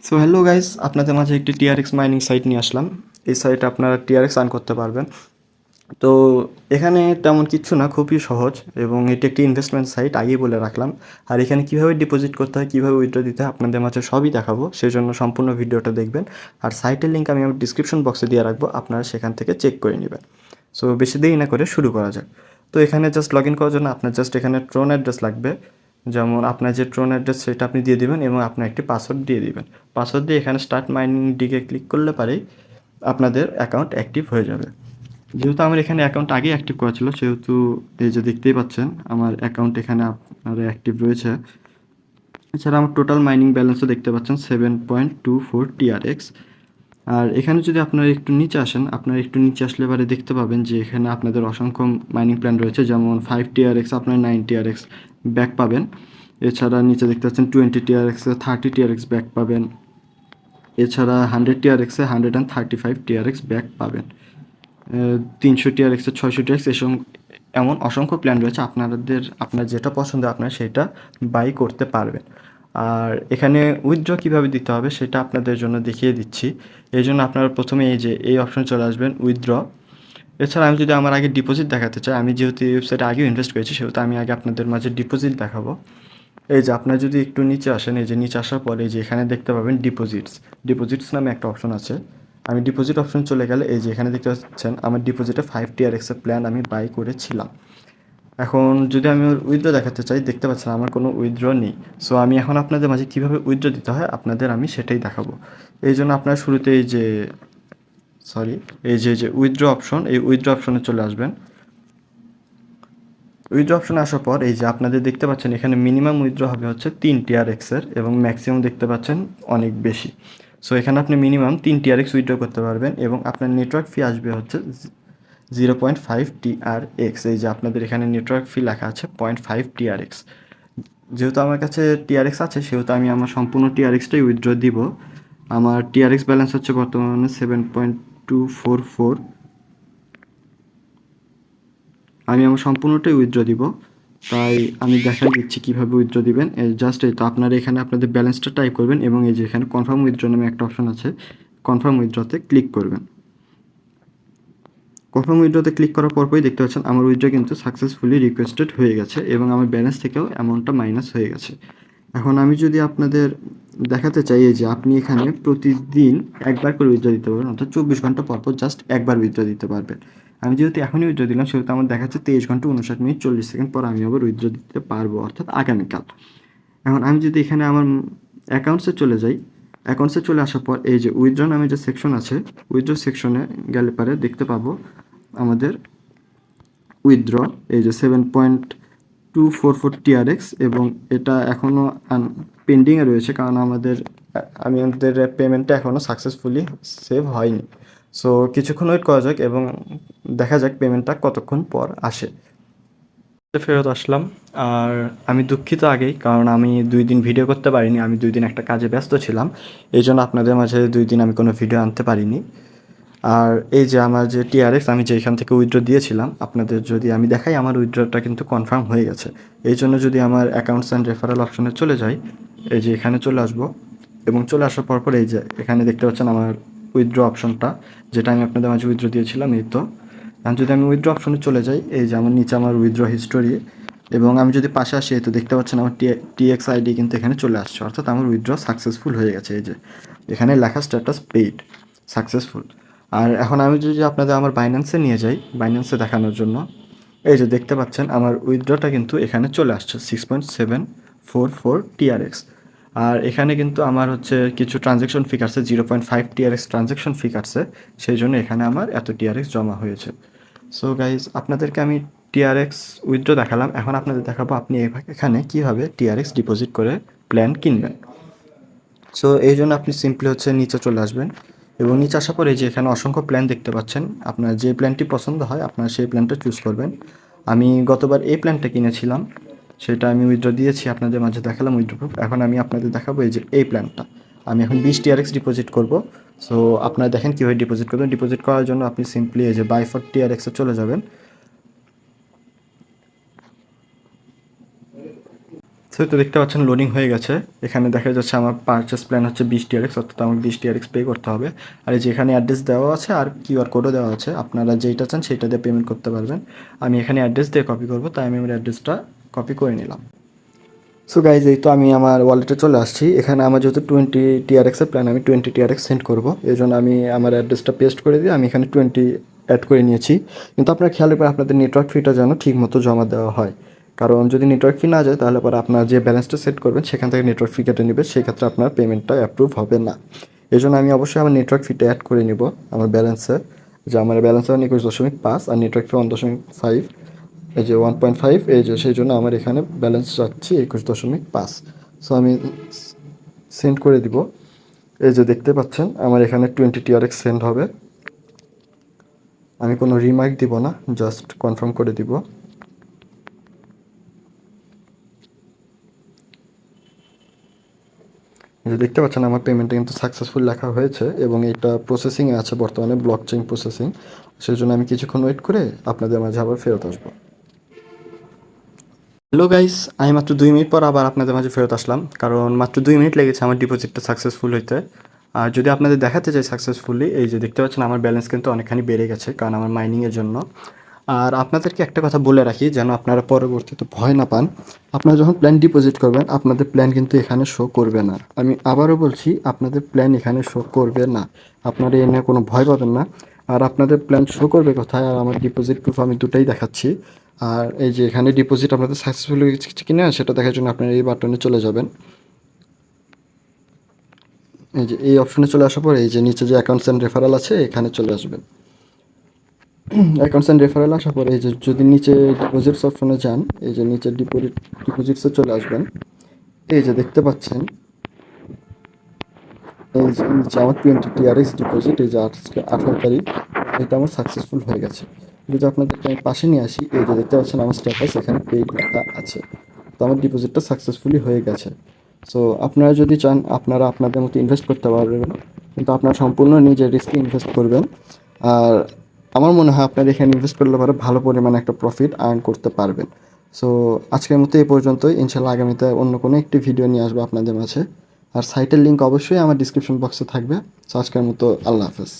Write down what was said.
So hello guys, আপনাদের মাঝে একটি টিআরএক্স মাইনিং সাইট নিয়ে আসলাম। এই সাইটে আপনারা টিআরএক্স আর্ন করতে পারবেন। তো এখানে তেমন কিছু না, খুবই সহজ এবং এটি একটি ইনভেস্টমেন্ট সাইট, আগেই বলে রাখলাম। আর এখানে কীভাবে ডিপোজিট করতে হয়, কীভাবে উইথড্র দিতে হয় আপনাদের মাঝে সবই দেখাবো, সেজন্য সম্পূর্ণ ভিডিওটা দেখবেন। আর সাইটের লিঙ্ক আমি আমার ডিসক্রিপশন বক্সে দিয়ে রাখবো, আপনারা সেখান থেকে চেক করে নেবেন। সো বেশি দেরি না করে শুরু করা যাক। তো এখানে জাস্ট লগ ইন করার জন্য আপনার জাস্ট এখানে ট্রোন অ্যাড্রেস লাগবে। যেমন আপনার যে ট্রোন অ্যাড্রেস সেটা আপনি দিয়ে দিবেন এবং আপনার একটি পাসওয়ার্ড দিয়ে দিবেন। পাসওয়ার্ড দিয়ে এখানে স্টার্ট মাইনিং দিকে ক্লিক করলে পারেই আপনাদের অ্যাকাউন্ট অ্যাক্টিভ হয়ে যাবে। যেহেতু আমার এখানে অ্যাকাউন্ট আগেই অ্যাক্টিভ করা ছিল, সেহেতু এই যে দেখতেই পাচ্ছেন আমার অ্যাকাউন্ট এখানে আপনার অ্যাক্টিভ রয়েছে। এছাড়া আমার টোটাল মাইনিং ব্যালেন্সও দেখতে পাচ্ছেন 7.24 টিআরএক্স। আর এখানে যদি আপনারা একটু নিচে আসেন, আপনারা একটু নিচে আসলে এবারে দেখতে পাবেন যে এখানে আপনাদের অসংখ্য মাইনিং প্ল্যান রয়েছে। যেমন 5 টিআরএক্স আপনার 9 টিআরএক্স ব্যাক পাবেন। এছাড়া নিচে দেখতে পাচ্ছেন 20 টিআরএক্সে 30 টিআরএক্স ব্যাক পাবেন। এছাড়া 100 টিআরএক্সে 135 টিআরএক্স ব্যাক পাবেন। 300 টিআরএক্সে 600 টিআরএক্স এমন অসংখ্য প্ল্যান রয়েছে। আপনার যেটা পছন্দ আপনারা সেটা বাই করতে পারবেন। আর এখানে উইথড্র কীভাবে দিতে হবে সেটা আপনাদের জন্য দেখিয়ে দিচ্ছি। এই জন্য আপনারা প্রথমে এই অপশনে চলে আসবেন, উইথড্র। এছাড়া আমি যদি আমার আগে ডিপোজিট দেখাতে চাই, আমি যেহেতু এই ওয়েবসাইটে আগেও ইনভেস্ট করেছি, সেহেতু আমি আগে আপনাদের মাঝে ডিপোজিট দেখাবো। এই যে আপনারা যদি একটু নিচে আসেন, এই যে নিচে আসার পরে এই যে এখানে দেখতে পাবেন ডিপোজিটস নামে একটা অপশন আছে। আমি ডিপোজিট অপশন চলে গেলে এই যে এখানে দেখতে পাচ্ছেন আমার ডিপোজিটে 5 টিআরএক্সের প্ল্যান আমি বাই করেছিলাম। এখন যদি আমি উইথড্র দেখাতে চাই, দেখতে পাচ্ছেন আমার কোনো উইথড্র নেই। সো আমি এখন আপনাদের মাঝে কীভাবে উইথড্র দিতে হয় আপনাদের আমি সেটাই দেখাবো। এই জন্য আপনারা শুরুতে এই যে উইথড্র অপশন, এই উইথড্র অপশনে চলে আসবেন। উইথড্র অপশনে আসার পর এই যে আপনাদের দেখতে পাচ্ছেন এখানে মিনিমাম উইথড্র হবে হচ্ছে 3 টিআরএক্সের এবং ম্যাক্সিমাম দেখতে পাচ্ছেন অনেক বেশি। সো এখানে আপনি মিনিমাম 3 টিআরএক্স উইথড্র করতে পারবেন এবং আপনার নেটওয়ার্ক ফি আসবে হচ্ছে 0.5 টিআরএক্স। এই যে আপনাদের এখানে নেটওয়ার্ক ফি লেখা আছে 0.5 টিআরএক্স। যেহেতু আমার কাছে টিআরএক্স আছে, সেহেতু আমি আমার সম্পূর্ণ টিআরএক্সটাই উইথড্র দিব। আমার টিআরএক্স ব্যালেন্স হচ্ছে বর্তমানে 7.244। আমি আমার সম্পূর্ণটাই উইথড্র দিব, তাই আমি দেখাই দিচ্ছি কীভাবে উইথড্র দিবেন। জাস্ট এই তো আপনারা এখানে আপনাদের ব্যালেন্সটা টাইপ করবেন এবং এই যে এখানে কনফার্ম উইথড্র নামে একটা অপশন আছে, কনফার্ম উইথড্রতে ক্লিক করবেন। কনফার্ম উইথড্রতে ক্লিক করার পরপরই দেখতে পাচ্ছেন আমার উইথড্র কিন্তু সাকসেসফুলি রিকোয়েস্টেড হয়ে গেছে এবং আমার ব্যালেন্স থেকেও অ্যামাউন্টটা মাইনাস হয়ে গেছে। এখন আমি যদি আপনাদের দেখাতে চাই, এই যে আপনি এখানে প্রতিদিন একবার করে উইথড্র দিতে পারবেন, অর্থাৎ 24 ঘন্টা পরপর জাস্ট একবার উইথড্র দিতে পারবেন। আমি যেহেতু এখনই উইথড্র দিলাম, সেহেতু আমার দেখাচ্ছে 23 ঘন্টা 59 মিনিট 40 সেকেন্ড পর আমি আবার উইথড্র দিতে পারবো, অর্থাৎ আগামীকাল। এখন আমি যদি এখানে আমার অ্যাকাউন্টসে চলে যাই, অ্যাকাউন্টসে চলে আসার পর এই যে উইথড্র নামে যে সেকশন আছে, উইথড্র সেকশনে গেলে পরে দেখতে পাবো আমাদের উইথড্র এই যে 7.244 টিআরএক্স এবং এটা এখনও পেন্ডিংয়ে রয়েছে, কারণ আমাদের পেমেন্টটা এখনও সাকসেসফুলি সেভ হয়নি। সো কিছুক্ষণ ওয়েট করা যাক এবং দেখা যাক পেমেন্টটা কতক্ষণ পর আসে। ফেরত আসলাম। আর আমি দুঃখিত আগেই, কারণ আমি 2 দিন ভিডিও করতে পারিনি। আমি 2 দিন একটা কাজে ব্যস্ত ছিলাম, এই জন্য আপনাদের মাঝে 2 দিন আমি কোনো ভিডিও আনতে পারিনি। আর এই যে আমার যে টিআরএক্স আমি যেখান থেকে উইথড্র দিয়েছিলাম, আপনাদের যদি আমি দেখাই, আমার উইথড্রটা কিন্তু কনফার্ম হয়ে গেছে। এই জন্য যদি আমার অ্যাকাউন্টস অ্যান্ড রেফারেল অপশনে চলে যাই, এই যে এখানে চলে আসবো এবং চলে আসার পর এই যে এখানে দেখতে পাচ্ছেন আমার উইথড্র অপশনটা, যেটা আমি আপনাদের মাঝে উইথড্র দিয়েছিলাম, এই তো। এখন যদি আমি উইথড্র অপশনে চলে যাই, এই যে আমার নিচে আমার উইথড্র হিস্টোরি এবং আমি যদি পাশে আসি, এই তো দেখতে পাচ্ছেন আমার টিএক্স আইডি কিন্তু এখানে চলে আসছে, অর্থাৎ আমার উইথড্র সাকসেসফুল হয়ে গেছে। এই যে এখানে লেখা স্ট্যাটাস পেইড সাকসেসফুল। আর এখন আমি যদি আপনাদের আমার বাইন্যান্সে নিয়ে যাই, বাইন্যান্সে দেখানোর জন্য, এই যে দেখতে পাচ্ছেন আমার উইথড্রটা কিন্তু এখানে চলে আসছে 6.744 টিআরএক্স। আর এখানে কিন্তু আমার হচ্ছে কিছু ট্রানজ্যাকশন ফি কাটছে, 0.5 টিআরএক্স ট্রানজ্যাকশন ফি কাটছে, সেই জন্য এখানে আমার এত টিআরএক্স জমা হয়েছে। সো গাইজ, আপনাদেরকে আমি টিআরএক্স উইথড্র দেখালাম, এখন আপনাদের দেখাবো আপনি এখানে কীভাবে টিআরএক্স ডিপোজিট করে প্ল্যান কিনবেন। সো এই জন্য আপনি সিম্পলি হচ্ছে নিচে চলে আসবেন এবং নিচে আসার পরে যে এখানে অসংখ্য প্ল্যান দেখতে পাচ্ছেন, আপনার যে প্ল্যানটি পছন্দ হয় আপনার সেই প্ল্যানটা চুজ করবেন। আমি গতবার এই প্ল্যানটা কিনেছিলাম, সেটা আমি উইথড্র দিয়েছি, আপনাদের মাঝে দেখালাম উইথড্র প্রুফ। এখন আমি আপনাদের দেখাবো এই যে এই প্ল্যানটা। আমি এখন 20 টিআরএক্স ডিপোজিট করব। সো আপনারা দেখেন কীভাবে ডিপোজিট করবেন। ডিপোজিট করার জন্য আপনি সিম্পলি এই যে বাই ফর টিআরএক্সে চলে যাবেন। সো তো দেখতে পাচ্ছেন লোডিং হয়ে গেছে। এখানে দেখা যাচ্ছে আমার পারচেস প্ল্যান হচ্ছে 20 টিআরএক্স, অর্থাৎ আমাকে 20 টিআরএক্স পে করতে হবে। আর এই যে এখানে অ্যাড্রেস দেওয়া আছে আর কিউআর কোডও দেওয়া আছে, আপনারা যেইটা চান সেইটা দিয়ে পেমেন্ট করতে পারবেন। আমি এখানে অ্যাড্রেস দিয়ে কপি করব, তাই আমি আমার অ্যাড্রেসটা কপি করে নিলাম। সো গাইজ এই তো আমি আমার ওয়ালেটে চলে আসছি। এখানে আমার যেহেতু 20 টিআরএক্সের প্ল্যান, আমি 20 টিআরএক্স সেন্ড করবো, এই জন্য আমি আমার অ্যাড্রেসটা পেস্ট করে দিয়ে আমি এখানে 20 অ্যাড করে নিয়েছি। কিন্তু আপনারা খেয়াল রাখবেন আপনাদের নেটওয়ার্ক ফিটা যেন ঠিক মতো জমা দেওয়া হয়, কারণ যদি নেটওয়ার্ক ফি না যায় তাহলে পরে আপনার যে ব্যালেন্সটা সেট করবেন সেখান থেকে নেটওয়ার্ক ফি কেটে নেবে, সেক্ষেত্রে আপনার পেমেন্টটা অ্যাপ্রুভ হবে না। এই জন্য আমি অবশ্যই আমার নেটওয়ার্ক ফিটা অ্যাড করে নিব আমার ব্যালেন্সে, যে আমার ব্যালেন্স এখন 21.5 আর নেটওয়ার্ক ফি 1.5, এই যে 1.5, এই যে সেই জন্য আমার এখানে ব্যালেন্স যাচ্ছে 21.5। সো আমি সেন্ড করে দিব। এই যে দেখতে পাচ্ছেন আমার এখানে 20 টিআরএক্স সেন্ড হবে। আমি কোনো রিমার্ক দিব না, জাস্ট কনফার্ম করে দিব। এই যে দেখতে পাচ্ছেন আমার পেমেন্টটা কিন্তু সাকসেসফুল লেখা হয়েছে এবং এটা প্রসেসিংয়ে আছে বর্তমানে, ব্লক চেইন প্রসেসিং। সেই জন্য আমি কিছুক্ষণ ওয়েট করে আপনাদের মাঝে আবার ফেরত আসবো। হ্যালো গাইস, আমি মাত্র 2 মিনিট পর আবার আপনাদের মাঝে ফেরত আসলাম, কারণ মাত্র 2 মিনিট লেগেছে আমার ডিপোজিটটা সাকসেসফুল হইতে। আর যদি আপনাদের দেখাতে চাই সাকসেসফুলি, এই যে দেখতে পাচ্ছেন আমার ব্যালেন্স কিন্তু অনেকখানি বেড়ে গেছে, কারণ আমার মাইনিংয়ের জন্য। আর আপনাদেরকে একটা কথা বলে রাখি যেন আপনারা পরবর্তীতে ভয় না পান, আপনারা যখন প্ল্যান ডিপোজিট করবেন আপনাদের প্ল্যান কিন্তু এখানে শো করবে না। আমি আবারও বলছি, আপনাদের প্ল্যান এখানে শো করবে না, আপনারা এ নিয়ে কোনো ভয় পাবেন না। আর আপনাদের প্ল্যান শো করবে কোথায়, আর আমার ডিপোজিট প্রুফ আমি দুটাই দেখাচ্ছি। আর এই যে এখানে ডিপোজিট আপনাদের সাকসেসফুল হয়ে গেছে কিনা সেটা দেখার জন্য আপনারা এই বাটনে চলে যাবেন। এই যে এই অপশনে চলে আসার পর এই যে নিচে যে অ্যাকাউন্টস অ্যান্ড রেফারেল আছে এখানে চলে আসবেন। অ্যাকাউন্টস অ্যান্ড রেফারেল আসার পরে এই যে যদি নিচে ডিপোজিটস অপশনে যান, এই যে নিচে ডিপোজিটসে চলে আসবেন। এই যে দেখতে পাচ্ছেন এই যে নিচে আমার 20 টিআরএক্স ডিপোজিট, এই যে আজকে 18 তারিখ, এটা আমার সাকসেসফুল হয়ে গেছে। যদি আপনাদেরকে আমি পাশে নিয়ে আসি, এই যে দেখতে পাচ্ছেন আমার স্ট্যাটাস এখানে পেইড লেখা আছে, তো আমার ডিপোজিটটা সাকসেসফুলি হয়ে গেছে। সো আপনারা যদি চান আপনারা আপনাদের মতো ইনভেস্ট করতে পারবেন, কিন্তু আপনারা সম্পূর্ণ নিজের রিস্কে ইনভেস্ট করবেন। আর আমার মনে হয় আপনারা এখানে ইনভেস্ট করলে পরে ভালো পরিমাণে একটা প্রফিট আর্ন করতে পারবেন। সো আজকের মতো এই পর্যন্তই, ইনশাল্লাহ আগামীতে অন্য কোনো একটি ভিডিও নিয়ে আসবো আপনাদের মাঝে। আর সাইটের লিঙ্ক অবশ্যই আমার ডিসক্রিপশন বক্সে থাকবে। সো আজকের মতো আল্লাহ হাফেজ।